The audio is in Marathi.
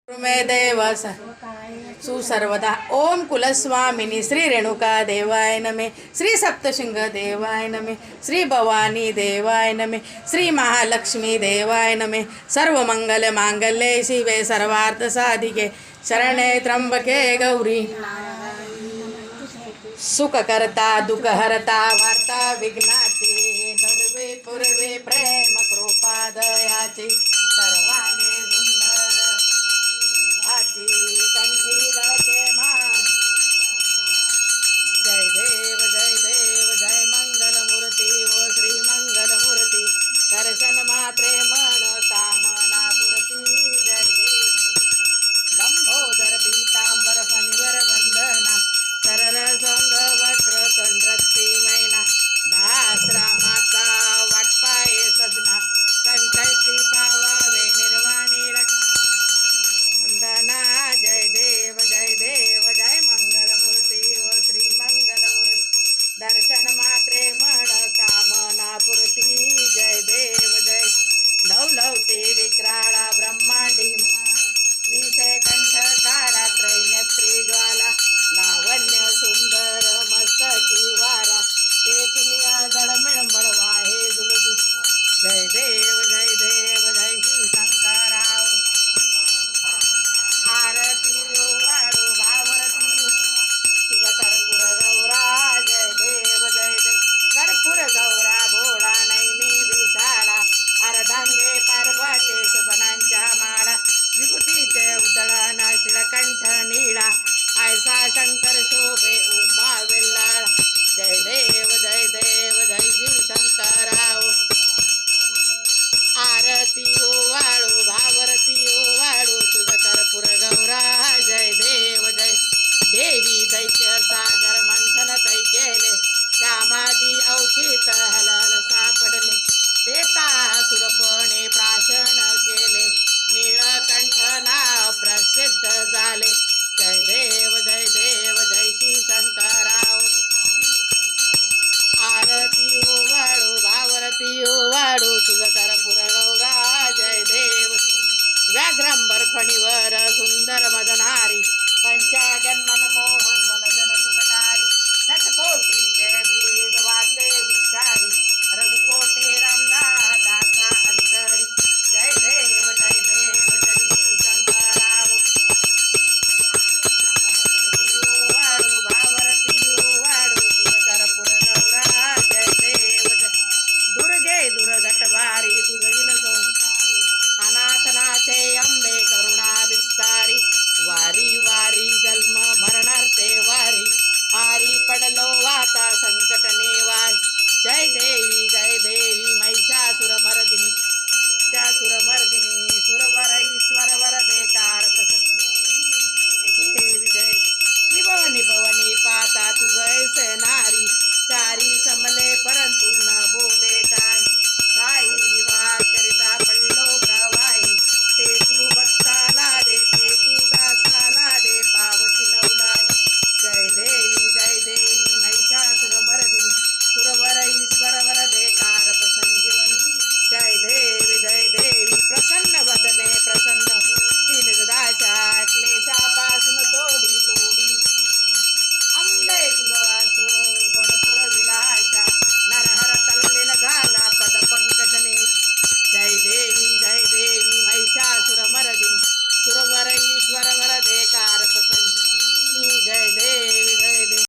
मे देव सुसर्वदा ओम कुलस्वामिनी श्री रेणुका देवाय नमे, श्री सप्तशृंग देवाय नमे, श्री भवानी देवाय नमे, श्री महालक्ष्मी देवाय नमे। सर्व मंगल मांगल्ये शिवे सर्वार्थ साधिके शरणे त्र्यंबके गौरी सुख करता दुःख हरता वार्ता विघ्नाची नर्वे पूर्वे प्रेम कृपा दयाची सर्वांगे सुंदर आची कंठी दळके मान। जय देव जय मंगल मूर्ती ओ श्री मंगल मूर्ती दर्शन मात्रे मन कामना पूर्ती। जय देव लंबोदर पीतांबर फणीवर वंदना सरर संग वक्र तोंडरती मैना दास रामाचा वाटपाये सजना संकष्टी पावावे निर्वाणी वंदना। जय देव जय मंगल मूर्ती ओ श्री मंगल मूर्ती दर्शन मात्रे मन कामना पूर्ती। जय देव जय लवलवते विक्राळा ब्रह्मांडी विषय कंठ काळा त्रैनेत्री ज्वाला लावण्य सुंदर मस्तकी वारा ते तुम्ही आदळ मिळवा हे जुलजू। जय देव जय शिव शंकराव आरती वाळू भावरती शिव कर्पूर गौरा। जय देव कर्पूर गौरा भोळा नैनी विशाळा अर्धांगे पार्वते शुभनांच्या माळा विभूतीचे उदळण शिळकंठ नीळा ऐसा शंकर शोभे उमा वेल्लाळा। जय देव